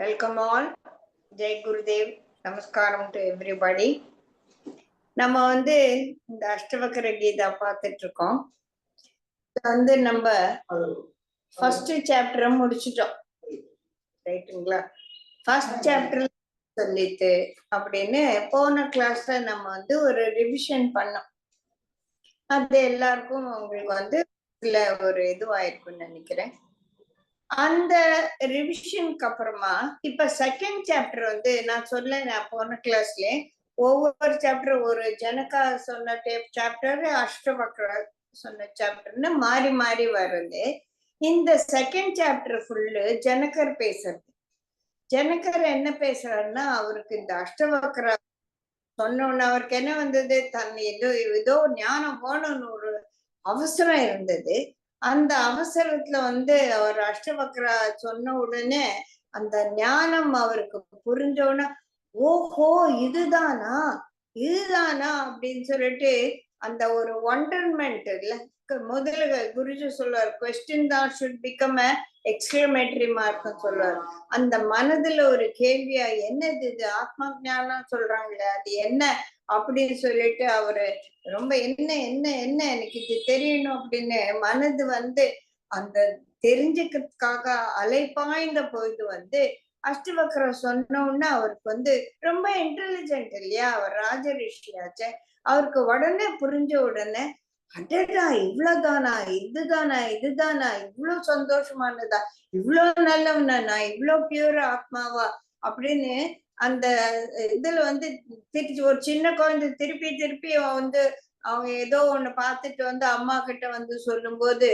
Welcome all. Jai Gurudev. Namaskaram to everybody. நம்ம வந்து இந்த அஷ்டவக்கர கீதா பார்த்துட்டு இருக்கோம். வந்து நம்ம ஃபர்ஸ்ட் சாப்டரை முடிச்சிட்டோம், ரைட்டுங்களா? ஃபர்ஸ்ட் சாப்டர் சொல்லிட்டு அப்படின்னு போன கிளாஸ்ல நம்ம வந்து ஒரு ரிவிஷன் பண்ணோம். அது எல்லாருக்கும் உங்களுக்கு வந்து இதுல ஒரு இதுவாயிருக்குன்னு நினைக்கிறேன். அந்த ரிவிஷனுக்கு அப்புறமா இப்ப செகண்ட் சாப்டர் வந்து நான் போன கிளாஸ்ல ஒவ்வொரு சாப்டர் ஒரு ஜனகா சொன்ன சாப்டர், அஷ்டவக்ர சொன்ன சாப்டர்னு மாறி மாறி வருது. இந்த செகண்ட் சாப்டர் ஃபுல்லு ஜனகர் பேசுறது. ஜனகர் என்ன பேசுறாருன்னா, அவருக்கு இந்த அஷ்டவக்ர சொன்னோன்னு அவருக்கு என்ன வந்தது, தன் ஏதோ ஞானம் போகணும்னு ஒரு அவசரம் இருந்தது. அந்த அவசரத்துல வந்து அவர் அஷ்டவக்ரா சொன்ன உடனே அந்த ஞானம் அவருக்கு புரிஞ்சோன்னா, ஓஹோ இதுதானா அப்படின்னு சொல்லிட்டு அந்த ஒரு ஒண்டர்மெண்ட் இல்ல, முதல்ல குருஜி சொல்லுவார், கொஸ்டின் தான் should become a exclamatory mark சொல்லுவார். அந்த மனதுல ஒரு கேள்வியா, என்னது இது ஆத்மா ஞானம் சொல்றாங்களே அது என்ன அப்படின்னு சொல்லிட்டு அவரு ரொம்ப என்ன என்ன என்ன எனக்கு இது தெரியணும் அப்படின்னு மனது வந்து அந்த தெரிஞ்சுக்கிறதுக்காக அலைப்பாய்ந்த பொழுது வந்து அஷ்டவக்ரம் சொன்னோன்னா அவருக்கு வந்து ரொம்ப இன்டெலிஜென்ட் இல்லையா, அவர் ராஜரிஷியாச்சே, அவருக்கு உடனே புரிஞ்ச உடனே, அடடா இவ்வளவுதானா, இதுதானா இவ்வளவு சந்தோஷமானதா, இவ்வளவு நல்லவனா, நான் இவ்வளவு பியூர் ஆத்மாவா அப்படின்னு அந்த இதுல வந்து ஒரு சின்ன குழந்தை திருப்பி வந்து அவங்க ஏதோ ஒண்ணு பார்த்துட்டு வந்து அம்மா கிட்ட வந்து சொல்லும் போது,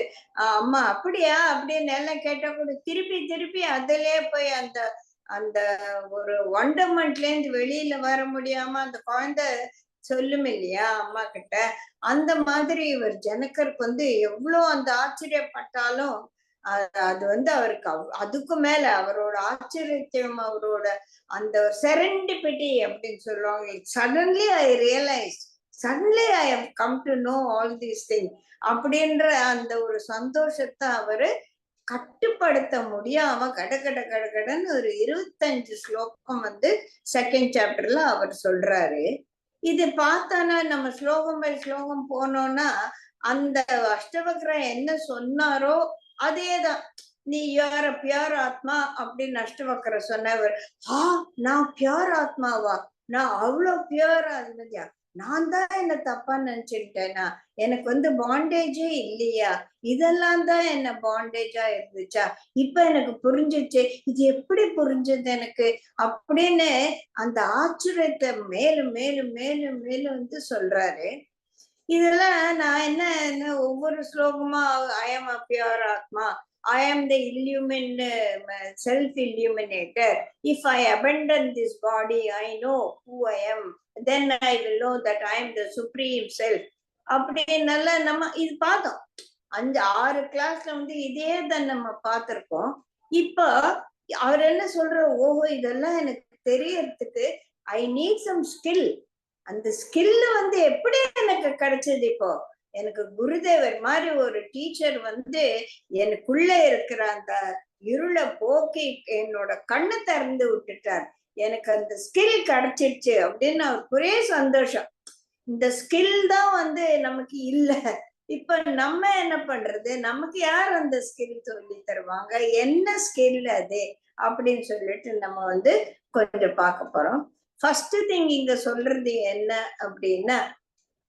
அம்மா அப்படியா அப்படின்னு எல்லாம் கேட்டா கூட திருப்பி அதுலயே போய் அந்த அந்த ஒரு ஒண்டர்மெண்ட்ல இருந்து வெளியில வர முடியாம அந்த குழந்தை சொல்லும் இல்லையா அம்மா கிட்ட. அந்த மாதிரி இவர் ஜனகருக்கு வந்து எவ்வளவு அந்த ஆச்சரியப்பட்டாலும் அது வந்து அவருக்கு அதுக்கு மேல அவரோட ஆச்சரியத்தையும் அவரோட அந்த செரண்டிபிட்டி அப்படின்னு சொல்லுவாங்க. Suddenly I realise, suddenly I have come to know all these thing அப்படின்ற அந்த ஒரு சந்தோஷத்தை அவரு கட்டுப்படுத்த முடியாம கடன்னு ஒரு 25 ஸ்லோகம் வந்து செகண்ட் சாப்டர்ல அவர் சொல்றாரு. இது பார்த்தானா நம்ம ஸ்லோகம் பை ஸ்லோகம் போனோம்னா அந்த அஷ்டவக்ரம் என்ன சொன்னாரோ அதேதான். நீ யார பியார் ஆத்மா அப்படின்னு அஷ்டவக்ர சொன்னவர், நான் பியார் ஆத்மாவா, நான் அவ்வளவு பியூரா இருந்ததியா, நான் தான் என்ன தப்பா நினைச்சுட்டேனா, எனக்கு வந்து பாண்டேஜே இல்லையா, இதெல்லாம் தான் என்ன பாண்டேஜா இருந்துச்சா, இப்ப எனக்கு புரிஞ்சிச்சு, இது எப்படி புரிஞ்சது எனக்கு அப்படின்னு அந்த ஆச்சரியத்தை மேலும் மேலும் மேலும் மேலும் வந்து சொல்றாரு. இதெல்லாம் நான் என்ன ஒவ்வொரு ஸ்லோகமா ஐ எம் அ பியூர் ஆத்மா, I am the self-illuminator. If I abandon this body, I know who I am. Then I will know that I am the supreme self. அப்படின்னால நம்ம இது பார்த்தோம். 5-6 கிளாஸ்ல வந்து இதே தான் நம்ம பார்த்திருக்கோம். இப்போ அவர் என்ன சொல்ற, ஓஹோ இதெல்லாம் எனக்கு தெரியறதுக்கு ஐ நீட் சம் ஸ்கில். அந்த ஸ்கில் வந்து எப்படி எனக்கு கிடைச்சது, இப்போ எனக்கு குருதேவர் மாதிரி ஒரு டீச்சர் வந்து எனக்குள்ள இருக்கிற அந்த இருளை போக்கி என்னோட கண்ணை திறந்து விட்டுட்டார், எனக்கு அந்த ஸ்கில் கிடைச்சிருச்சு அப்படின்னு அவருக்கு ஒரே சந்தோஷம். இந்த ஸ்கில் தான் வந்து நமக்கு இல்ல. இப்ப நம்ம என்ன பண்றது, நமக்கு யார் அந்த ஸ்கில் சொல்லி தருவாங்க, என்ன ஸ்கில் அது அப்படின்னு சொல்லிட்டு நம்ம வந்து கொஞ்சம் பார்க்க போறோம். ஃபர்ஸ்ட் திங் இங்க சொல்றது என்ன அப்படின்னா,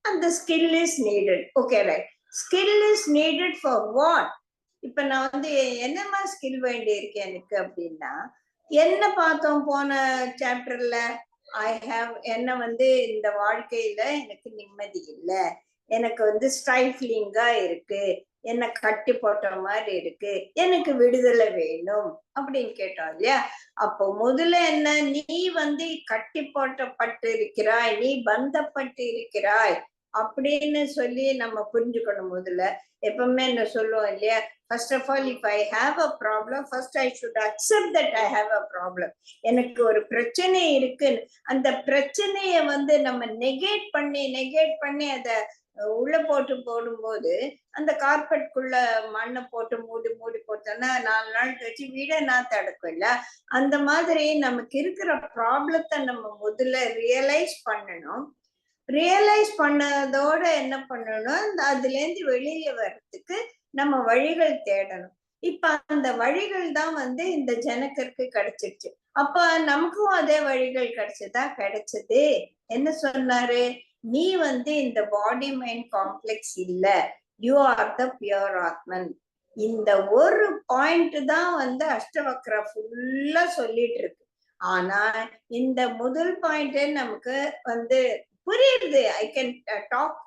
அந்த skill is needed. Okay right, skill is needed for what? இப்ப நான் வந்து என்னமா ஸ்கில் வேண்டி இருக்கு எனக்கு அப்படின்னா, என்ன பார்த்தோம் போன சாப்டர்ல, ஐ ஹாவ் என்ன வந்து இந்த வாழ்க்கையில எனக்கு நிம்மதி இல்லை, எனக்கு வந்து ஸ்ட்ரைஃப்லிங்கா இருக்கு, என்ன கட்டி போட்ட மாதிரி இருக்கு, எனக்கு விடுதலை வேணும் அப்படின்னு கேட்டோம் இல்லையா. அப்போ முதல்ல என்ன, நீ வந்து கட்டி போட்டப்பட்டு இருக்கிறாய், நீ பந்தப்பட்டு இருக்கிறாய் அப்படின்னு சொல்லி நம்ம புரிஞ்சுக்கணும். முதல்ல எப்பவுமே என்ன சொல்லுவோம் இல்லையா, first of all, if I have a problem, first I should accept that I have a problem. எனக்கு ஒரு பிரச்சனை இருக்கு, அந்த பிரச்சனைய வந்து நம்ம நெகேட் பண்ணி அதை உள்ள போடும்போது அந்த கார்பெட்குள்ள மண்ணை போட்டு மூடி மூடி போட்டோன்னா 4 நாள் கழிச்சு வீடே நான் தடுக்கும் இல்ல. அந்த மாதிரி நமக்கு இருக்கிற ப்ராப்ளத்தை நம்ம முதல்ல ரியலைஸ் பண்ணணும். ரியலைஸ் பண்ணதோட என்ன பண்ணணும், அதுல இருந்து வெளியில வர்றதுக்கு நம்ம வழிகள் தேடணும். இப்ப அந்த வழிகள் தான் இந்த ஜனகருக்கு கிடைச்சிருச்சு. அப்ப நமக்கும் அதே வழிகள் கிடைச்சதா? கிடைச்சது. என்ன சொன்னாரு, நீ இந்த பாடி மைண்ட் காம்ப்ளெக்ஸ் இல்ல, யூ ஆர் த பியூர் ஆத்மன். இந்த ஒரு பாயிண்ட் தான் அஷ்டவக்ரா ஃபுல்லா சொல்லிட்டு இருக்கு. ஆனா இந்த முதல் பாயிண்ட் நமக்கு புரியுது. ஐ கேன் டாக்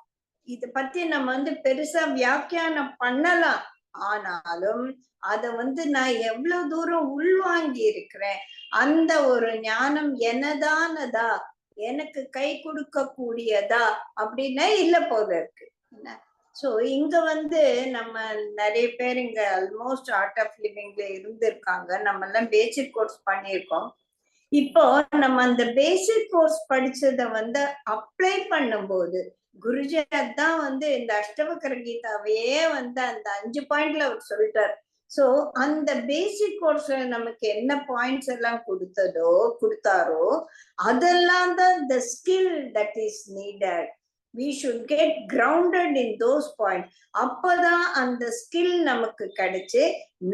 இத பத்தி நம்ம பெருசா வியாக்கியானம் பண்ணலாம். ஆனாலும் அத நான் எவ்வளவு தூரம் உள்வாங்கி இருக்கிறேன், அந்த ஒரு ஞானம் என்னதானதா, எனக்கு கை கொடுக்க கூடியதா அப்படின்னா இல்ல போல இருக்கு. சோ இங்க நம்ம நிறைய பேர் இங்க ஆல்மோஸ்ட் ஆர்ட் ஆஃப் லிவிங்ல இருந்திருக்காங்க. நம்ம எல்லாம் பேசிக் கோர்ஸ் பண்ணியிருக்கோம். இப்போ நம்ம அந்த பேசிக் கோர்ஸ் படிச்சத அப்ளை பண்ணும்போது குருஜி அதான் இந்த அஷ்டவக்ர கீதாவையே அந்த 5 பாயிண்ட்ல அவர் சொல்லிட்டார். சோ அந்த பேசிக் கோர்ஸ்ல நமக்கு என்ன பாயிண்ட்ஸ் எல்லாம் கொடுத்தாரோ அதெல்லாம் தான் the skill that is needed. We should get grounded in those points. அப்பதான் அந்த ஸ்கில் நமக்கு கிடைச்சு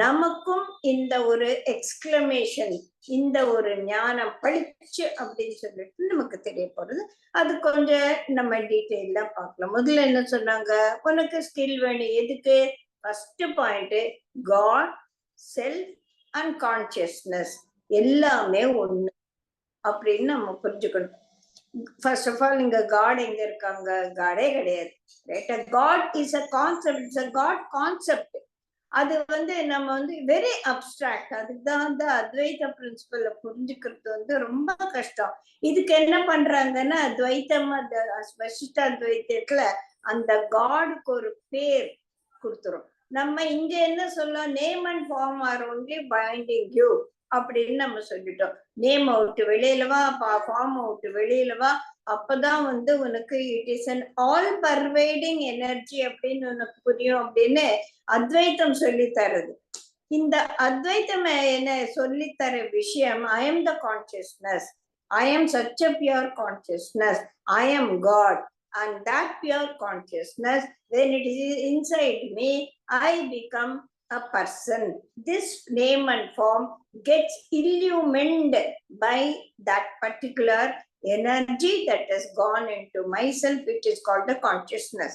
நமக்கும் இந்த ஒரு எக்ஸ்கிளமேஷன், இந்த ஒரு ஞானம் பழிச்சு அப்படின்னு சொல்லிட்டு நமக்கு தெரிய போறது. அது கொஞ்சம் நம்ம டீட்டெயிலா பார்க்கலாம். முதல்ல என்ன சொன்னாங்க, உனக்கு ஸ்கில் வேணும். எதுக்கு? First point, God, self and consciousness எல்லாமே ஒண்ணு அப்படின்னு நம்ம புரிஞ்சுக்கணும். ஃபர்ஸ்ட் ஆஃப் ஆல் இங்க காட் எங்க இருக்காங்க? காடே கிடையாது. Right? God is a concept. It's a God concept. அது நம்ம வெரி அப்டிராக்ட். அதுதான் அத்வைத பிரின்சிபல்ல புரிஞ்சுக்கிறது ரொம்ப கஷ்டம். இதுக்கு என்ன பண்றாங்கன்னா, துவைத்தம் வசிஷ்ட அத்வைத்தத்துல அந்த காடுக்கு ஒரு பேர் கொடுத்துரும். நம்ம இங்க என்ன சொல்லலாம், name and form are only binding you அப்படின்னு நம்ம சொல்லிட்டோம். நேம் அவுட் வெளியில வா, ஃபார்ம் அவுட் வெளியில வா, அப்பதான் உனக்கு it is an all pervading energy அப்படின்னு உனக்கு புரியும் அப்படின்னு அத்வைத்தம் சொல்லி தருது. இந்த அத்வைத்தம் என்ன சொல்லித்தர விஷயம், I am the consciousness, I am such a pure consciousness, I am God. And that pure consciousness, when it is inside me, I become a person. This name and form gets illumined by that particular energy that has gone into myself, which is called the consciousness.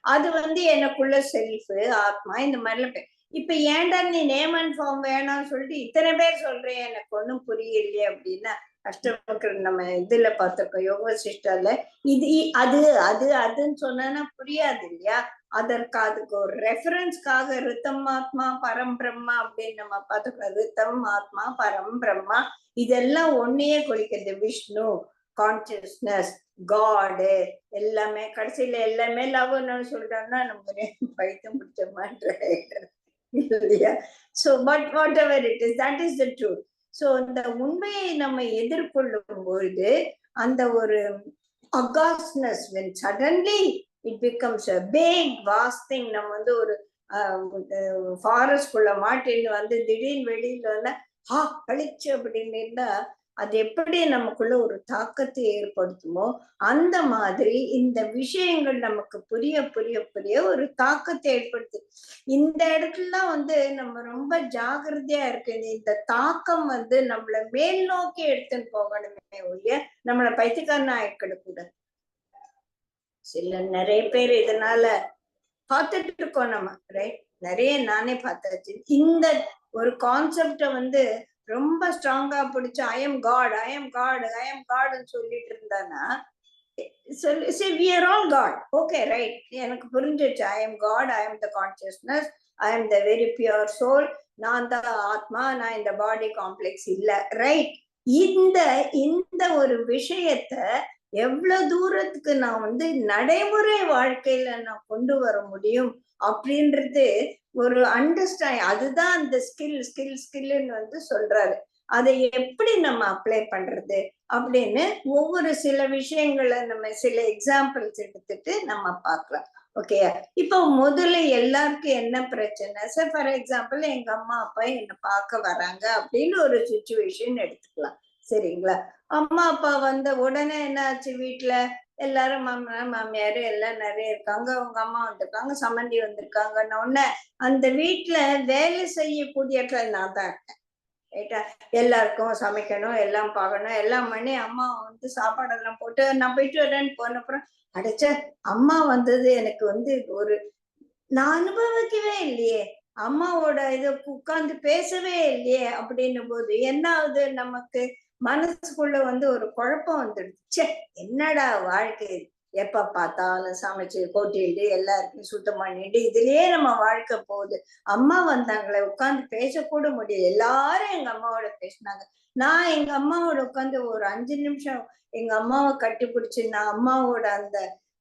அது எனக்குள்ள self, ஆத்மா, இந்த மாதிரிலாம். இப்ப ஏன்டா நீ name and form வேணாம்னு சொல்லிட்டு இத்தனை பேர் சொல்றேன், எனக்கு ஒன்றும் புரியலையே அப்படின்னா, அஷ்டவக்ர நம்ம இதுல பார்த்திருக்கோம், யோக வசிஷ்டால. இது அது அது அதுன்னு சொன்னா புரியாது இல்லையா? அதுக்கு ஒரு ரெஃபரன்ஸ்க்காக ரித்தம் ஆத்மா பரம் பிரம்மா அப்படின்னு நம்ம பார்த்துக்கோம். ரித்தம் ஆத்மா பரம் பிரம்மா இதெல்லாம் ஒன்னையே குறிக்கிறது. விஷ்ணு, கான்சியஸ்னஸ், காடு எல்லாமே கடைசியில எல்லாமே லவ்னு சொல்லிட்டோம்னா நம்ம பைத்தியம் பிடிச்ச மாதிரி இல்லையா? So but what ever it is, that is the truth. So இந்த உண்மையை நம்ம எதிர்கொள்ளும் பொழுது அந்த ஒரு அகாஸ்ட்னஸ், when suddenly it becomes a big vast thing. நம்ம ஒரு ஃபாரஸ்ட் குள்ள மாட்டின்னு திடீர்னு வெளியில பழிச்சு அப்படின்னு இருந்தா அது எப்படி நமக்குள்ள ஒரு தாக்கத்தை ஏற்படுத்துமோ அந்த மாதிரி இந்த விஷயங்கள் நமக்கு புரிய புரிய புரிய ஒரு தாக்கத்தை ஏற்படுத்து. இந்த இடத்துலதான் நம்ம ரொம்ப ஜாகிரதையா இருக்கு. இந்த தாக்கம் நம்மள மேல் நோக்கி எடுத்துன்னு போகணுமே ஒழிய நம்மளை பைத்தியக்காரனா ஆயிக்கூடாது. நிறைய பேர் இதனால பார்த்துட்டு இருக்கோம் நம்ம, ரைட்? நிறைய நானே பார்த்தாச்சு. இந்த ஒரு கான்செப்ட ரொம்ப ஸ்ட்ராங்கா பிடிச்சு I am God, I am God, I am காட்னு சொல்லிட்டு இருந்தானா, we are all God. Okay, right? எனக்கு புரிஞ்சிச்சு. I am God, I am the consciousness, I am the very pure soul, நான் தான் ஆத்மா, நான் இந்த பாடி காம்ப்ளெக்ஸ் இல்ல, ரைட்? இந்த ஒரு விஷயத்த எவ்வளவு தூரத்துக்கு நான் நடைமுறை வாழ்க்கையில நான் கொண்டு வர முடியும் அப்படின்றது ஒரு அண்டர்ஸ்டாண்ட். அதுதான் அந்த ஸ்கில்லுன்னு சொல்றாரு. அதை எப்படி நம்ம அப்ளை பண்றது அப்படின்னு ஒவ்வொரு சில விஷயங்களை நம்ம சில எக்ஸாம்பிள்ஸ் எடுத்துட்டு நம்ம பார்க்கலாம். ஓகே, இப்போ முதல்ல எல்லாருக்கும் என்ன பிரச்சனை? சார் ஃபார் எக்ஸாம்பிள் எங்க அம்மா அப்பா என்ன பார்க்க வராங்க அப்படின்னு ஒரு சுச்சுவேஷன் எடுத்துக்கலாம். சரிங்களா? அம்மா அப்பா வந்த உடனே என்ன ஆச்சு? வீட்டுல எல்லாரும் மாமனார் மாமியார் எல்லாம் நிறைய இருக்காங்க, அவங்க அம்மா வந்திருக்காங்க, சம்மந்தி வந்திருக்காங்கன்னு உடனே அந்த வீட்டுல வேலை செய்யக்கூடிய நான் தான் இருக்கேன். ரைட்டா? எல்லாருக்கும் சமைக்கணும், எல்லாம் பார்க்கணும், எல்லாம் பண்ணி அம்மா வந்து சாப்பாடெல்லாம் போட்டு நான் போயிட்டு வரேன்னு போன அப்புறம் அடைச்ச அம்மா வந்தது எனக்கு வந்து ஒரு நான் அனுபவிக்கவே இல்லையே, அம்மாவோட இதை உட்கார்ந்து பேசவே இல்லையே அப்படின்னும் போது என்ன ஆகுது? நமக்கு மனசுக்குள்ள வந்து ஒரு குழப்பம் வந்துடுச்சு. என்னடா வாழ்க்கை, எப்ப பார்த்தாலும் சமைச்சு கொட்டிட்டு எல்லாருக்கும் சுத்தம் பண்ணிட்டு இதுலயே நம்ம வாழ்க்கை போகுது. அம்மா வந்தாங்களே, உட்காந்து பேசக்கூட முடியல. எல்லாரும் எங்க அம்மாவோட பேசினாங்க. நான் எங்க அம்மாவோட உட்காந்து ஒரு 5 நிமிஷம் எங்க அம்மாவை கட்டி பிடிச்சு நான் அம்மாவோட அந்த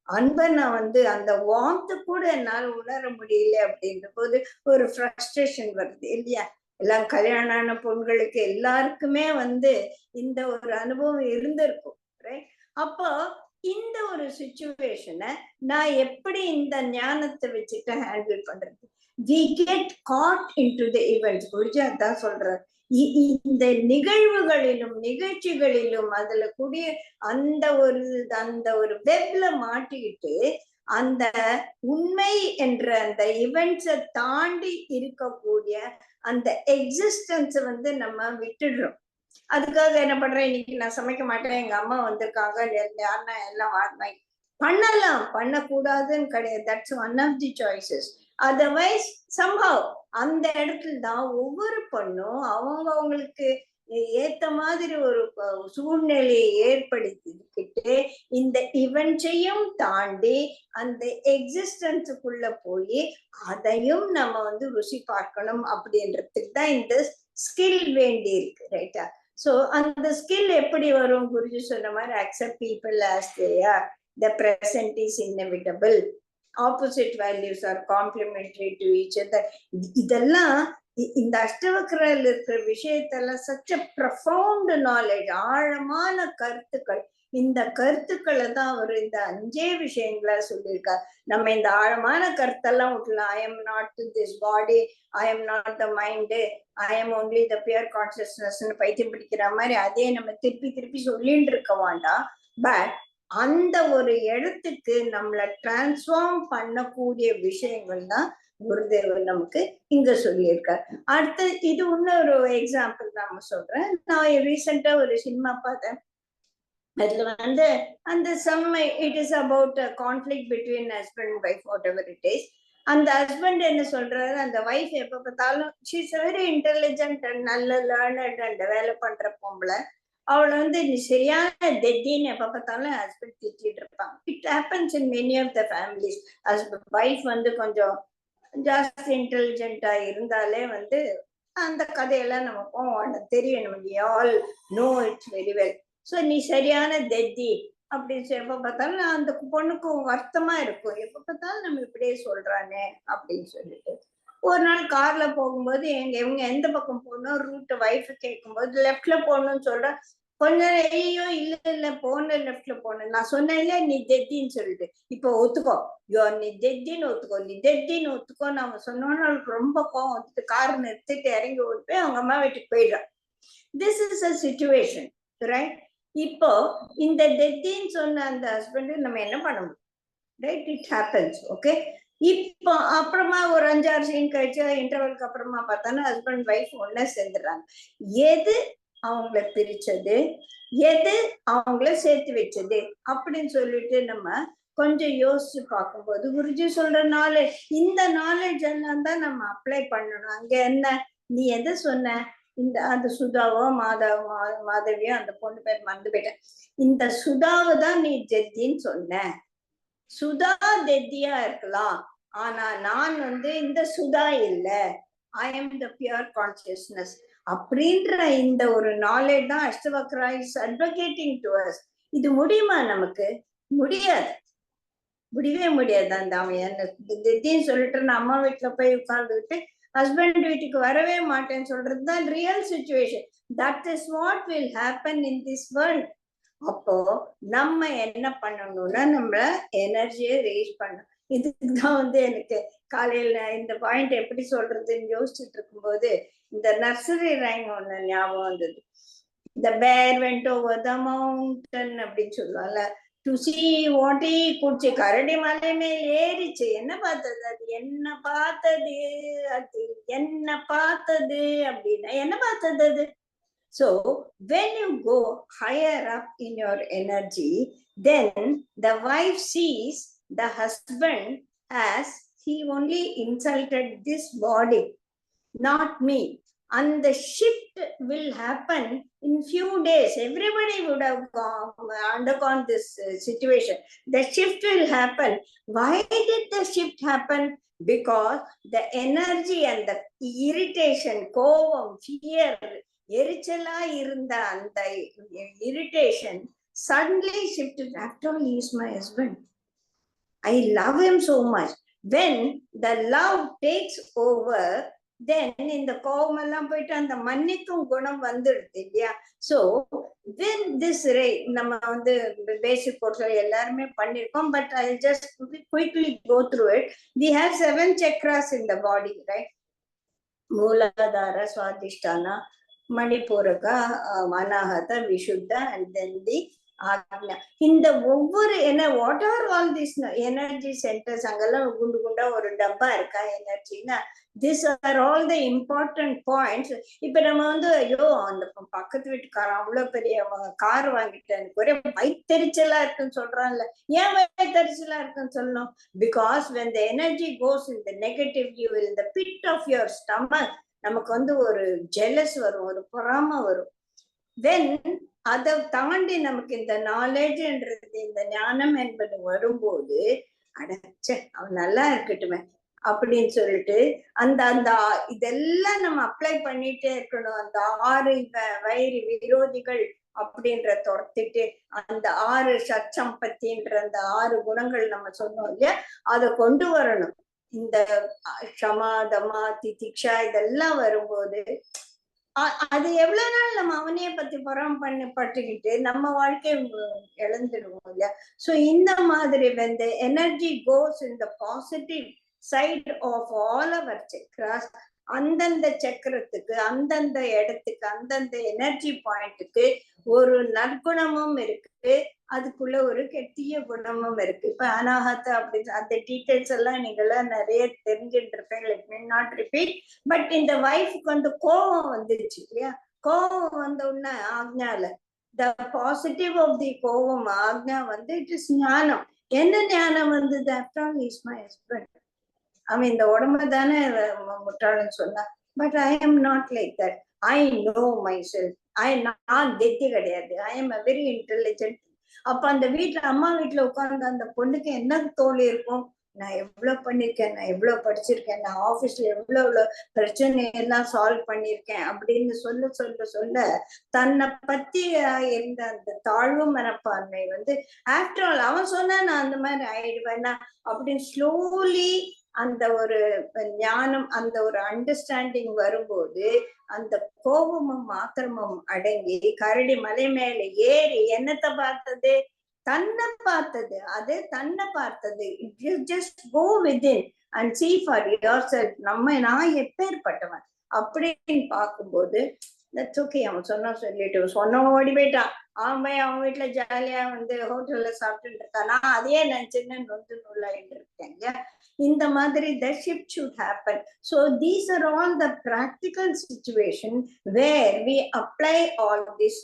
அன்பை நான் வந்து அந்த வார்த்தை கூட என்னால உணர முடியல அப்படின்ற போது ஒரு ஃப்ரஸ்ட்ரேஷன் வருது இல்லையா? எல்லாம் கல்யாணம் ஆன பொண்களுக்கு எல்லாருக்குமே வந்து இந்த ஒரு அனுபவம் இருந்திருக்கும். அப்போ இந்த ஒரு சுச்சுவேஷனை நான் எப்படி இந்த ஞானத்தை வச்சுட்டு ஹேண்டில் பண்றது? we get caught into the events. Guruji அதான் சொல்றாரு, இந்த நிகழ்வுகளிலும் நிகழ்ச்சிகளிலும் அதுல கூடிய அந்த ஒரு வெப்ல மாட்டிக்கிட்டு அந்த உண்மை என்ற அந்த இவெண்ட்ஸை தாண்டி இருக்கக்கூடிய அந்த எக்ஸிஸ்டன்ஸை வந்து நம்ம விட்டுடுறோம். அதுக்காக என்ன பண்றேன், இன்னைக்கு நான் சமைக்க மாட்டேன், எங்க அம்மா வந்திருக்காங்க, யாருன்னா எல்லாம் பண்ணலாம், பண்ணக்கூடாதுன்னு கிடையாது. That's one of the choices. Otherwise somehow அந்த இடத்துல தான் ஒவ்வொரு பொண்ணும் அவங்களுக்கு ஏத்த மாதிரி ஒரு சூழ்நிலையை ஏற்படுத்திக்கிட்டு இந்த இவெண்ட்ஸையும் தாண்டி அந்த எக்ஸிஸ்டன்ஸுக்குள்ள போய் அதையும் நம்ம வந்து ருசி பார்க்கணும் அப்படின்றதுக்கு தான் இந்த ஸ்கில் வேண்டி இருக்கு. ரைட்டா? சோ அந்த ஸ்கில் எப்படி வரும்? குருஜி சொன்ன மாதிரி accept people as they are, the present is inevitable, opposite values are complementary to each other. இதெல்லாம் இந்த அஷ்டவக்ரில் இருக்கிற விஷயத்தெல்லாம் சச் அ ப்ரொஃபவுண்ட் நாலேஜ், ஆழமான கருத்துக்கள். இந்த கருத்துக்களை தான் அவர் இந்த 5 விஷயங்களா சொல்லியிருக்கார். நம்ம இந்த ஆழமான கருத்தெல்லாம் விட்டுலாம். I am not this body, I am not the mind, I am only the pure கான்சியஸ்னஸ்ன்னு பைத்தியம் பிடிக்கிற மாதிரி அதே நம்ம திருப்பி திருப்பி சொல்லிட்டு இருக்க வேண்டாம். பட் அந்த ஒரு இடத்துக்கு நம்மளை டிரான்ஸ்ஃபார்ம் பண்ணக்கூடிய விஷயங்கள் தான் குருதேவர் நமக்கு இங்க சொல்லியிருக்காரு. அடுத்து இது இன்னொரு எக்ஸாம்பிள் நம்ம சொல்றேன். நான் ரீசெண்டா ஒரு சினிமா பார்த்தேன். அதுல வந்து அந்த it is about conflict between husband and wife, what ever it is. அந்த ஹஸ்பண்ட் என்ன சொல்றாரு, அந்த ஒய்ஃப் எப்ப பார்த்தாலும் she is very intelligent and நல்ல லேர்னட் அண்ட் வேலை பண்ற பொம்பளை, அவளை வந்து நீ சரியான டெட்டின்னு எப்ப பார்த்தாலும் ஹஸ்பண்ட் திட்டிட்டு இருப்பாங்க. It happens in many of the families. Husband wife வந்து கொஞ்சம் ஜாஸ்தி இன்டெலிஜென்ட்டா இருந்தாலே வந்து அந்த கதையெல்லாம் நமக்கும் தெரியும். நம்ம all know it's very well. So நீ சரியான தெத்தி அப்படின்னு எப்ப பார்த்தாலும் அந்த பொண்ணுக்கு வருத்தமா இருக்கும், எப்ப பார்த்தாலும் நம்ம இப்படியே சொல்றானே அப்படின்னு சொல்லிட்டு. ஒரு நாள் கார்ல போகும்போது இவங்க எந்த பக்கம் போகணும் ரூட் ஒய்ஃப் கேட்கும்போது லெஃப்ட்ல போகணும்னு சொல்ற. கொஞ்சம் ஐயோ இல்ல போன லெஃப்ட்ல போனேன், நான் சொன்னேன்ல நீ தெத்தின்னு சொல்லிட்டு, இப்போ ஒத்துக்கோ, நீ தெத்தின்னு ஒத்துக்கோ, நீ தெத்தின்னு ஒத்துக்கோ. நம்ம சொன்னோன்னு அவளுக்கு ரொம்ப கோவம் வந்துட்டு கார் நிறுத்திட்டு இறங்கி ஓடி போய் அவங்க அம்மா வீட்டுக்கு போயிடுறான். This is a situation, right? இப்போ இந்த டெத்தின்னு சொன்ன அந்த ஹஸ்பண்ட் நம்ம என்ன பண்ண முடியும்? ரைட்? It happens. ஓகே, இப்போ அப்புறமா ஒரு 5-6 சீன் கழிச்சு இன்டர்வலுக்கு அப்புறமா பார்த்தாலும் ஹஸ்பண்ட் ஒய்ஃப் ஒன்னா சேர்ந்துடுறாங்க. எது அவங்கள பிரிச்சது, எது அவங்கள சேர்த்து வச்சது அப்படின்னு சொல்லிட்டு நம்ம கொஞ்சம் யோசிச்சு பார்க்கும்போது குருஜி சொல்ற நாலேஜ், இந்த நாலேஜ் எல்லாம் தான் நம்ம அப்ளை பண்ணணும். அங்க என்ன, நீ எதை சொன்ன, இந்த அந்த சுதாவோ மாதவியோ அந்த பொண்ணு பேர் மறந்து போயிட்டேன், இந்த சுதாவை தான் நீ ஜெத்தின்னு சொன்ன. சுதா தெத்தியா இருக்கலாம், ஆனா நான் வந்து இந்த சுதா இல்ல, ஐ எம் த பியூர் கான்சியஸ்னஸ் அப்படின்ற இந்த ஒரு நாலேஜ் தான் அஷ்டவக்ரா இஸ் அட்வொகேட்டிங் டு அஸ். இது முடியுமா? நமக்கு முடியாது, முடியவே முடியாது. அந்த அவன் திடீர்னு சொல்லிட்டு நான் அம்மா வீட்டுல போய் உட்கார்ந்துக்கிட்டு ஹஸ்பண்ட் வீட்டுக்கு வரவே மாட்டேன்னு சொல்றதுதான் real situation. That is what will happen in this world. அப்போ நம்ம என்ன பண்ணணும்னா நம்ம எனர்ஜியை ரேஸ் பண்ணணும். இதுக்குதான் வந்து எனக்கு காலையில இந்த பாயிண்ட் எப்படி சொல்றதுன்னு யோசிச்சுட்டு இருக்கும்போது இந்த நர்சரி ரைம் ஒண்ணு ஞாபகம் வந்தது. The bear went over the mountain அப்படின்னு சொல்லுவாங்கல்ல. To see what he could see. கரடி மலை மேல் ஏறிச்சு. என்ன பார்த்தது? அது என்ன பார்த்தது? அது என்ன பார்த்தது அப்படின்னா என்ன பார்த்தது அது? So when you go higher up in your energy, then the wife sees the husband as he only insulted this body, not me. And the shift will happen in few days. Everybody would have undergone this situation. The shift will happen. Why did the shift happen? Because the energy and the irritation, கோபம், fear, எரிச்சலா இருந்த அந்த irritation suddenly shifted. After all, he is my husband. I love him so much. When the love takes over, then இந்த கோபம் எல்லாம் போயிட்டு அந்த மன்னிக்கும் குணம் வந்துடுது இல்லையா? So when this நம்ம வந்து பேசிக் கோர்ஸ்ல எல்லாருமே பண்ணிருக்கோம், but I'll just quickly go through it. We have 7 chakras in the body, right? மூலாதார, Swadhisthana, மணிப்பூரக, அநாஹத, விஷுத்த, and then the Ajna. இந்த ஒவ்வொரு என்ன what are all this energy centers? அங்கெல்லாம் குண்டு குண்டா ஒரு டப்பா இருக்கா எனர்ஜின்னா? This are all the important points. இப்ப நம்ம வந்து ஐயோ அந்த பக்கத்து வீட்டுக்காரன் அவ்வளவு பெரிய கார் வாங்கிட்டேன், ஒரே வயிற்றெரிச்சலா இருக்குன்னு சொல்றான்ல. ஏன் வயிற்றெரிச்சலா இருக்குன்னு சொல்லணும்? Because when the energy goes in the negative, you will in the pit of your stomach, நமக்கு வந்து ஒரு ஜெலஸ் வரும், ஒரு பொறாமை வரும். Then அதை தாண்டி நமக்கு இந்த நாலேஜ்ன்றது, இந்த ஞானம் என்பது வரும்போது அடைச்ச அவன் நல்லா இருக்கட்டுமே அப்படின்னு சொல்லிட்டு அந்த அந்த இதெல்லாம் நம்ம அப்ளை பண்ணிட்டே இருக்கணும். அந்த 6 வைரி விரோதிகள் அப்படின்ற துரத்திட்டு அந்த 6 சச்சம்பத்தின்ற அந்த 6 குணங்கள் நம்ம சொன்னோம் இல்லையா, அதை கொண்டு வரணும். இந்த க்ஷமா, தமா, திதிக்ஷா இதெல்லாம் வரும்போது அது எவ்வளவு நாள் நம்ம அவனைய பத்தி புறம் பட்டுக்கிட்டு நம்ம வாழ்க்கை இழந்துடுவோம் இல்லையா? சோ இந்த மாதிரி when the energy goes in the positive side of all our chakras, அந்தந்த சக்கரத்துக்கு, அந்தந்த இடத்துக்கு, அந்தந்த எனர்ஜி பாயிண்ட்டுக்கு ஒரு நற்குணமும் இருக்கு, அதுக்குள்ள ஒரு கெட்டிய குணமும் இருக்கு. இப்ப அநாஹத அப்படி அந்த டீட்டெயில்ஸ் எல்லாம் நீங்களாம் நிறைய தெரிஞ்சுட்டு இருப்பேன், let me not repeat. But இந்த வைஃப்க்கு வந்து கோபம் வந்துருச்சு இல்லையா? கோபம் வந்த உடனே ஆக்ஞால த பாசிட்டிவ் ஆஃப் தி கோபம் ஆக்ஞா வந்து இட் இஸ் ஞானம். என்ன ஞானம் வந்தது? After all is my husband. அவன் இந்த உடம்பு தானே முட்டாளன்னு சொன்னா, but I am not like that. I know my self. நான் கெத்தி கிடையாது. I am a very intelligent. அப்ப அந்த வீட்டுல, அம்மா வீட்டுல உட்கார்ந்து அந்த பொண்ணுக்கு என்ன தோல் இருக்கும்? நான் எவ்வளவு பண்ணிருக்கேன், நான் எவ்வளவு படிச்சிருக்கேன், நான் ஆபீஸ்ல எவ்வளவு பிரச்சனை எல்லாம் சால்வ் பண்ணிருக்கேன் அப்படின்னு சொல்ல சொல்ல சொல்ல தன்னை பத்தி இருந்த அந்த தாழ்வு மனப்பான்மை வந்து ஆஃப்டர் ஆல் அவன் சொன்னா நான் அந்த மாதிரி ஆயிடுவேன்னா அப்படின்னு ஸ்லோலி அந்த ஒரு ஞானம், அந்த ஒரு அண்டர்ஸ்டாண்டிங் வரும்போது அந்த கோபமும் ஆத்திரமும் அடங்கி கரடி மலை மேல ஏறி என்னத்தை பார்த்தது? தன்னை பார்த்தது. அது தன்னை பார்த்தது. Just go within and see for yourself. நான் எப்பேற்பட்டவன் அப்படின்னு பார்க்கும்போது தட்ஸ் ஓகே. அவன் சொல்லிட்டு சொன்னவன் ஓடி போயிட்டான். அவன் வீட்டுல ஜாலியா வந்து ஹோட்டல்ல சாப்பிட்டு இருக்கான். நான் அதே நினைச்சுன்னு நொந்து நூலாயிட்டு இருக்கேன் இல்லையா? இந்த மாதிரி the shift should happen. So these are all the practical situation where we apply all this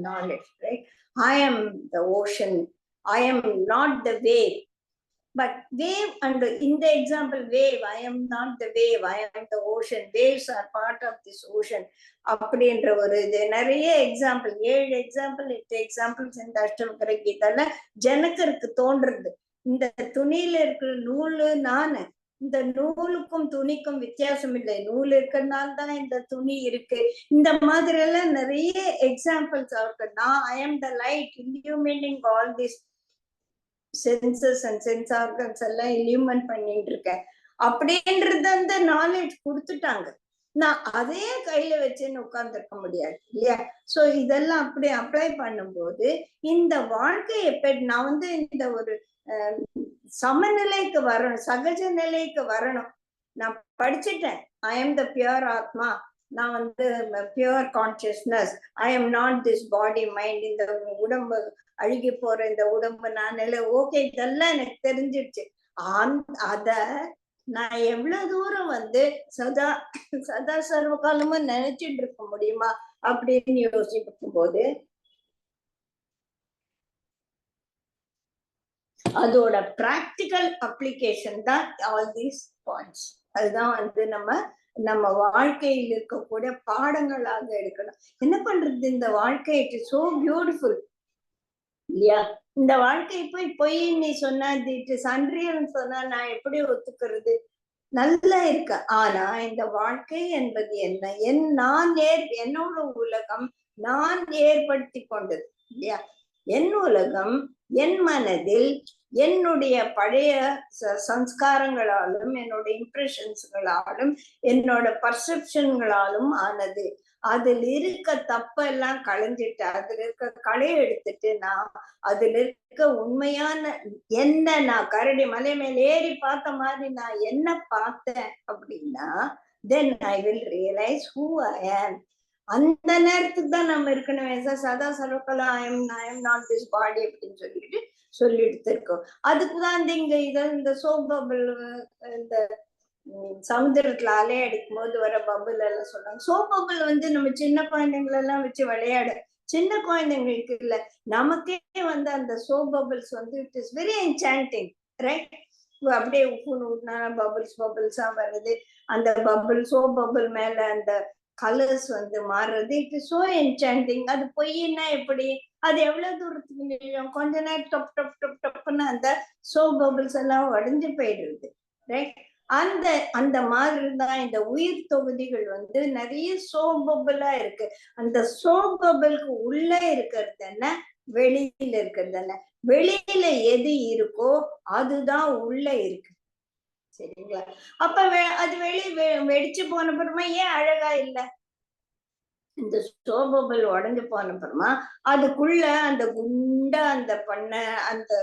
knowledge, right? I am the ocean. I am not the wave. But wave, and in the example wave, I am not the wave, I am the ocean. Waves are part of this ocean. அப்படின்ற ஒரு இது நிறைய example, 7 example 8 examples இந்த அஷ்டவக்ர கீதால ஜனகருக்கு தோன்றுறது. இந்த துணியில இருக்கிற நூலு நானு, இந்த நூலுக்கும் துணிக்கும் வித்தியாசம் இல்லை, நூல் இருக்கிறதுனால்தான் இந்த துணி இருக்கு. இந்த மாதிரி எல்லாம் நிறைய எக்ஸாம்பிள்ஸ் இருக்கு. நான் I am the light illuminating all this senses and sense organs எல்லாம் இல்யூமன் பண்ணிட்டு இருக்கேன் அப்படின்றது அந்த நாலேஜ் கொடுத்துட்டாங்க. நான் அதே கையில வச்சுன்னு உட்கார்ந்துருக்க முடியாது இல்லையா? சோ இதெல்லாம் அப்படி அப்ளை பண்ணும்போது இந்த வாழ்க்கை நான் வந்து இந்த ஒரு சமநிலைக்கு வரணும், சகஜ நிலைக்கு வரணும். நான் படிச்சுட்டேன், ஐ எம் த பியூர் ஆத்மா, நான் வந்து pure consciousness, I am not this body mind, இந்த உடம்பு அழுகி போற இந்த உடம்பு நான் இல்லை, ஓகே, இதெல்லாம் எனக்கு தெரிஞ்சிடுச்சு. அத நான் எவ்வளவு தூரம் வந்து சதா சதா சர்வ காலமும் நினைச்சிட்டு இருக்க முடியுமா அப்படின்னு யோசிக்கும் போது அதோட பிராக்டிக்கல் அப்ளிகேஷன் தான் ஆல் தீஸ் பாயிண்ட்ஸ். அதுதான் வந்து நம்ம வாழ்க்கையில் இருக்கக்கூடிய பாடங்களாக எடுக்கணும். என்ன பண்றது, இந்த வாழ்க்கை இட் இஸ் சோ பியூட்டிஃபுல் இல்லையா? இந்த வாழ்க்கை பொய் நீ சொன்னா இட் இஸ் அன்ரியல்னு சொன்னா நான் எப்படி ஒத்துக்கிறது? நல்லா இருக்கு. ஆனா இந்த வாழ்க்கை என்பது என்ன, நான் என்னோட உலகம் நான் ஏற்படுத்தி கொண்டது இல்லையா? என் உலகம் என் மனதில் என்னுடைய பழைய சம்ஸ்காரங்களாலும் என்னோட இம்ப்ரெஷன்ஸ்களாலும் என்னோட பர்செப்ஷன்களாலும் ஆனது. அதுல இருக்க தப்பெல்லாம் களைஞ்சிட்டு அதுல இருக்க களையை எடுத்துட்டு நான் அதுல இருக்க உண்மையான என்ன, நான் கரடி மலை மேல ஏறி பார்த்த மாதிரி நான் என்ன பார்த்தேன் அப்படின்னா then I will realize who I am. அந்த நேரத்துக்கு தான் நம்ம இருக்கணும். சதா சர்வகலா I am not this body அப்படின்னு சொல்லி எடுத்திருக்கோம். அதுக்குதான் இந்த சோப் பபிள், இந்த சமுதிரத்துல அலை அடிக்கும் போது வர பபுள் எல்லாம் சொல்றாங்க. சோப் பபுள் வந்து நம்ம சின்ன குழந்தைங்களை எல்லாம் வச்சு விளையாட, சின்ன குழந்தைங்களுக்கு இல்ல நமக்கே வந்து அந்த சோப் பபிள்ஸ் வந்து it is very enchanting, right? அப்படியே உப்புன்னு ஊட்டினா பபிள்ஸா வருது. அந்த பபிள் சோப் பபிள் மேல அந்த கலர்ஸ் வந்து மாறுறது, இட் இஸ் சோ என்சாண்டிங். அது பொய்னா எப்படி? அது எவ்வளவு தூரத்துக்கு நிற்கும்? கொஞ்ச நேரம் டப் டப் டப் டப்னு அந்த சோப் பபிள்ஸ் எல்லாம் உடஞ்சு போயிடுறது, ரைட்? அந்த மாதிரி தான் இந்த உயிர் தொகுதிகள் வந்து நிறைய சோப் பபிளா இருக்கு. அந்த சோப் பபிளுக்கு உள்ள இருக்கிறது என்ன, வெளியில இருக்கிறது என்ன? வெளியில எது இருக்கோ அதுதான் உள்ள இருக்கு, சரிங்களா? அப்ப அது வெடிச்சு போன அப்புறமா ஏன் அழகா இல்ல? இந்த சோப் பபிள் உடஞ்சு போன அப்புறமா அதுக்குள்ள அந்த குண்டா அந்த பண்ண அந்த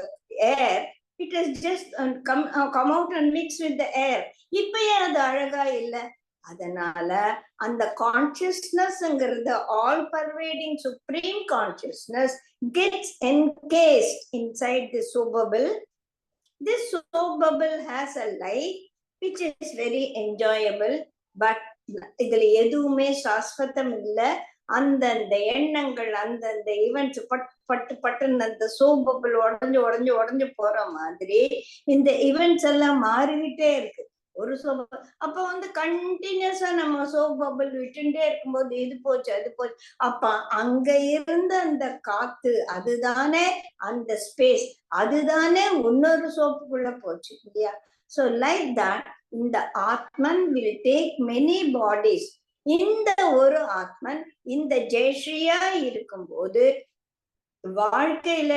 ஏர், it has just come out and mix with the air. இப்பயே அது அழகா இல்ல. அதனால அந்த கான்சியஸ்னஸ்ங்கிறது all pervading supreme consciousness gets encased inside the soap bubble. This soap bubble has a life which is very enjoyable, but இதுல எதுவுமே சாஸ்வதம் இல்லை. அந்தந்த எண்ணங்கள் அந்தந்த ஈவெண்ட்ஸ் பட்டுன்னு அந்த சோப் பபிள் உடஞ்சு போற மாதிரி இந்த ஈவெண்ட்ஸ் எல்லாம் மாறிக்கிட்டே இருக்கு. ஒரு சோப் அப்ப வந்து கண்டினியூஸா நம்ம சோப் பபிள் விட்டுட்டே இருக்கும்போது இது போச்சு அது போச்சு. அப்ப அங்க இருந்த அந்த காத்து அதுதானே அந்த ஸ்பேஸ், அதுதானே இன்னொரு சோப்புக்குள்ள போச்சு இல்லையா? So like that, இந்த ஆத்மன் will take many bodies. இந்த ஒரு ஆத்மன் இந்த ஜெயஸ்ரீயா இருக்கும்போது வாழ்க்கையில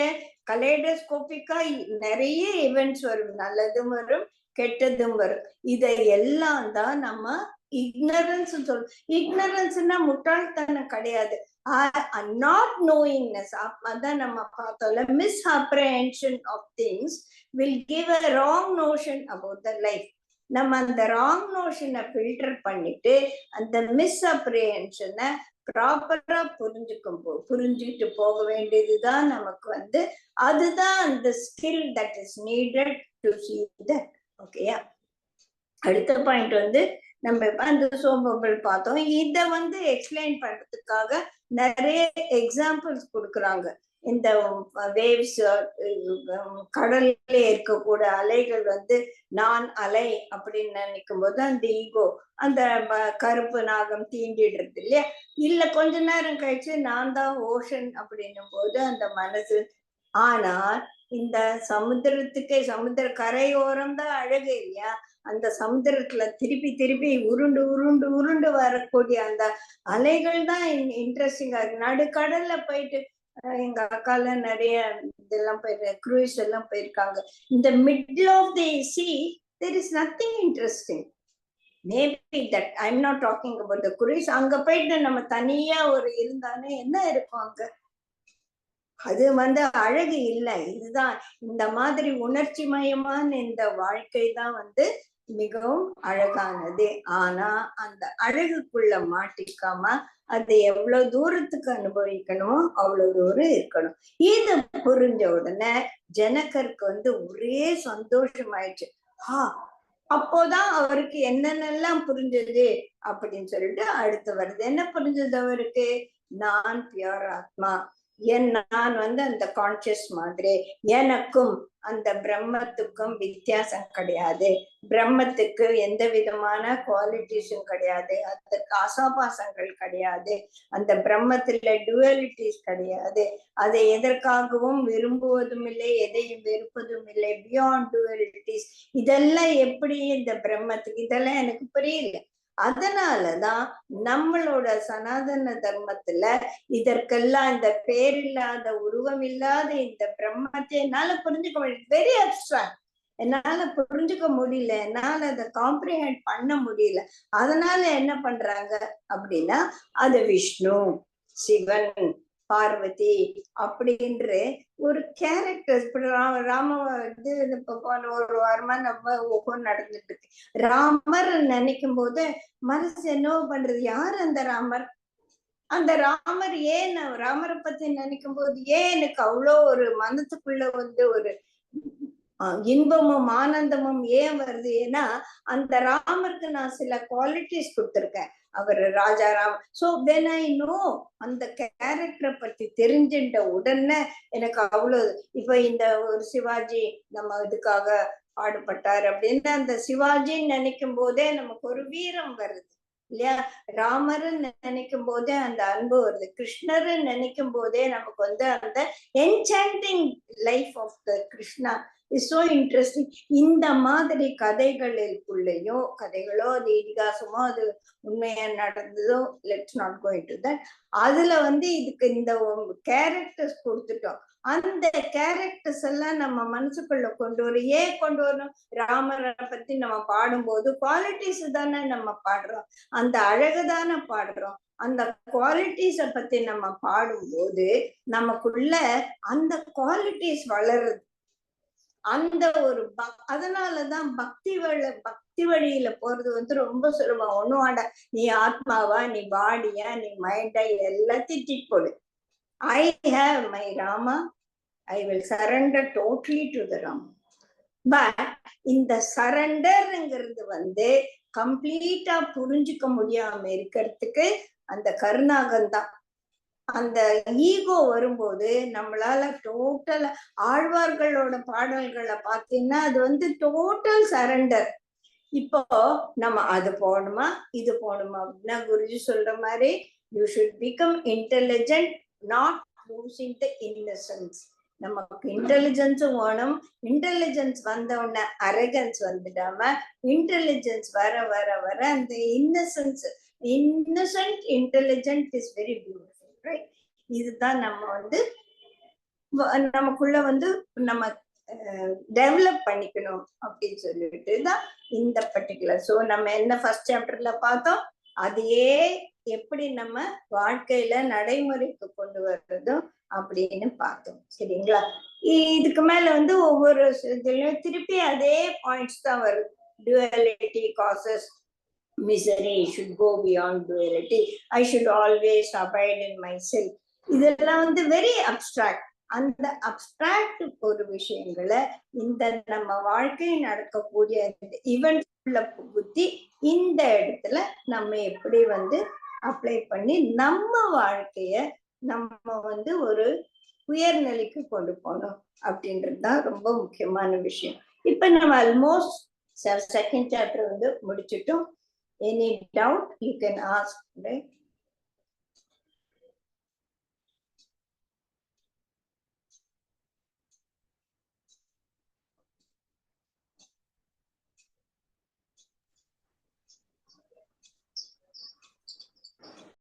கலைடோஸ்கோபிக்கா நிறைய ஈவெண்ட்ஸ் வரும், நல்லதும் வரும் கெட்டதும் வரும். இதையெல்லாம் தான் நம்ம இக்னரன்ஸ் சொல்றோம். இக்னரன்ஸ்னா முட்டாள்தனம் கிடையாது, நாட் நோயிங்னஸ். அதான் நம்ம பார்த்தோம்ல, misapprehension of things will give a wrong notion about the life. நம்ம அந்த ராங் நோஷனை ஃபில்டர் பண்ணிட்டு அந்த மிஸ்அப்ரஹென்ஷனை ப்ராப்பரா புரிஞ்சுட்டு போக வேண்டியதுதான் நமக்கு வந்து, அதுதான் அந்த skill that is needed to see that. ஓகேயா? அடுத்த பாயிண்ட் வந்து நம்ம அந்த சோப் பபிள் பார்த்தோம். இத வந்து எக்ஸ்பிளைன் பண்றதுக்காக நிறைய எக்ஸாம்பிள்ஸ் கொடுக்குறாங்க. இந்த வேவ்ஸ், கடல்ல இருக்கக்கூடிய அலைகள் வந்து நான் அலை அப்படின்னு நினைக்கும் போது அந்த ஈகோ, அந்த கருப்பு நாகம் தீண்டிடுறது இல்லையா? இல்ல கொஞ்ச நேரம் கழிச்சு நான் தான் ஓஷன் அப்படின்னும் போது அந்த மனசு. ஆனா இந்த சமுத்திர கரையோரம் தான் அழகு இல்லையா? அந்த சமுத்திரத்துல திருப்பி உருண்டு வரக்கூடிய அந்த அலைகள் தான் இன்ட்ரெஸ்டிங்கா இருக்கு. நடுக்கடல்ல போயிட்டு எங்க அக்கால நிறைய இதெல்லாம் க்ரூஸ் எல்லாம் போயிருக்காங்க. இந்த middle of the sea there is nothing interesting. Maybe that I am not talking about the cruise. அங்க போயிட்டு நம்ம தனியா ஒரு இருந்தானே என்ன இருக்கும் அங்க? அது அழகு இல்லை. இதுதான் இந்த மாதிரி உணர்ச்சி மயமான இந்த வாழ்க்கை தான் மிகவும் அழகானது. ஆனா அந்த அழகுக்குள்ள மாட்டிக்காம அதை எவ்வளவு தூரத்துக்கு அனுபவிக்கணுமோ அவ்வளவு தூரம் இருக்கணும். இது புரிஞ்ச உடனே ஜனகருக்கு ஒரே சந்தோஷமாயிடுச்சு. அப்போதான் அவருக்கு என்னென்னலாம் புரிஞ்சது அப்படின்னு சொல்லிட்டு அடுத்து வருது. என்ன புரிஞ்சது அவருக்கு? நான் பியூர் ஆத்மா, நான் அந்த கான்சியஸ் மாதிரி, எனக்கும் அந்த பிரம்மத்துக்கும் வித்தியாசம் கிடையாது, பிரம்மத்துக்கு எந்த விதமான குவாலிட்டிஸும் கிடையாது, அதற்கு ஆசாபாசங்கள் கிடையாது, அந்த பிரம்மத்துல டுவலிட்டிஸ் கிடையாது, அதை எதற்காகவும் விரும்புவதும் இல்லை, எதையும் வெறுப்பதும் இல்லை, பியாண்ட் டுவலிட்டிஸ். இதெல்லாம் எப்படி இந்த பிரம்மத்துக்கு? இதெல்லாம் எனக்கு புரியல. அதனாலதான் நம்மளோட சனாதன தர்மத்துல இதற்கெல்லாம் இந்த பேரில்லாத உருவம் இல்லாத இந்த பிரம்மத்தை என்னால புரிஞ்சுக்க முடியல. வெரி அப்ட்ராக்ட், என்னால புரிஞ்சுக்க முடியல, என்னால அதை காம்ப்ரிஹெண்ட் பண்ண முடியல. அதனால என்ன பண்றாங்க அப்படின்னா அது விஷ்ணு, சிவன், பார்வதி அப்படின்ற ஒரு கேரக்டர். ராம இப்ப போன ஒரு வாரமா நம்ம ஒவ்வொரு நடந்துட்டு இருக்கு. ராமர் நினைக்கும் போது மனசு என்ன பண்றது? யார் அந்த ராமர்? அந்த ராமர் ஏன் ராமரை பத்தி நினைக்கும் போது ஏன் எனக்கு அவ்வளோ ஒரு மனத்துக்குள்ள ஒரு இன்பமும் ஆனந்தமும் ஏன் வருது? ஏன்னா அந்த ராமருக்கு நான் சில குவாலிட்டிஸ் கொடுத்திருக்கேன். அவர் Rajaram. So when I know அந்த கேரக்டரை பத்தி தெரிஞ்சின்ற உடனே எனக்கு அவ்வளவு. இப்ப இந்த ஒரு சிவாஜி நம்ம இதுக்காக பாடுபட்டார் அப்படின்னு அந்த சிவாஜின்னு நினைக்கும் போதே நமக்கு ஒரு வீரம் வருது இல்லையா? ராமர்ன்னு நினைக்கும் போதே அந்த அன்பு வருது. கிருஷ்ணர்ன்னு நினைக்கும் போதே நமக்கு அந்த enchanting life of the Krishna is so interesting. இந்த மாதிரி கதைகளுக்குள்ளேயோ, கதைகளோ அது இதிகாசமோ அது உண்மையா நடந்ததோ, let's not go into that. அதுல இதுக்கு இந்த கேரக்டர்ஸ் கொடுத்துட்டோம். அந்த கேரக்டர்ஸ் எல்லாம் நம்ம மனசுக்குள்ள கொண்டு வரும். ஏன் கொண்டு வரணும்? ராமரை பத்தி நம்ம பாடும்போது குவாலிட்டிஸ் தானே நம்ம பாடுறோம், அந்த அழகுதானே பாடுறோம். அந்த குவாலிட்டிஸ பத்தி நம்ம பாடும்போது நமக்குள்ள அந்த குவாலிட்டிஸ் வளருது. அந்த ஒரு அதனாலதான் பக்தி வழியில போறது ரொம்ப சுலபம். ஒண்ணும் வேண்டாம், நீ ஆத்மாவா, நீ பாடியா, நீ மைண்டா, எல்லாத்தையும் தூக்கி போடு. I have my Rama, I will surrender totally to the Rama. But இந்த சரண்டர்ங்கிறது கம்ப்ளீட்டா புரிஞ்சுக்க முடியாம இருக்கிறதுக்கு அந்த கருணாகந்தான். அந்த ஈகோ வரும்போது நம்மளால டோட்டல் ஆழ்வார்களோட பாடல்களை பார்த்தீங்கன்னா அது டோட்டல் சரண்டர். இப்போ நம்ம அது போகணுமா இது போகணுமா அப்படின்னா குருஜி சொல்ற மாதிரி you should become intelligent, not losing the innocence. நமக்கு இன்டெலிஜென்ஸும் வேணும். இன்டெலிஜென்ஸ் வந்த உடனே அரகன்ஸ் வந்துடாம இன்டெலிஜென்ஸ் வர வர வர அந்த innocence, Innocent intelligent is very beautiful, right? இதுதான் நம்ம நமக்குள்ள நம்ம டெவலப் பண்ணிக்கணும் அப்படின்னு சொல்லிட்டு தான் இந்த பர்டிகுலர். ஸோ நம்ம என்ன ஃபர்ஸ்ட் சாப்டர்ல பார்த்தோம், அதையே எப்படி நம்ம வாழ்க்கையில நடைமுறைக்கு கொண்டு வர்றதும் அப்படின்னு பார்த்தோம். சரிங்களா? இதுக்கு மேல ஒவ்வொரு இதுலயும் திருப்பி அதே பாயிண்ட்ஸ் தான் வருது. duality causes misery, should go beyond duality, I should always abide in myself. இதெல்லாம் வெரி அப்டிராக்ட். அந்த அப்டிராக்ட் ஒரு விஷயங்களை இந்த நம்ம வாழ்க்கையில் நடக்கக்கூடிய ஈவென்ட் உள்ள புகுத்தி இந்த இடத்துல நம்ம எப்படி அப்ளை பண்ணி நம்ம வாழ்க்கைய நம்ம ஒரு உயர்நிலைக்கு கொண்டு போகணும் அப்படின்றதுதான் ரொம்ப முக்கியமான விஷயம். இப்ப நம்ம ஆல்மோஸ்ட் செகண்ட் சாப்டர் முடிச்சிட்டோம். Any doubt you can ask.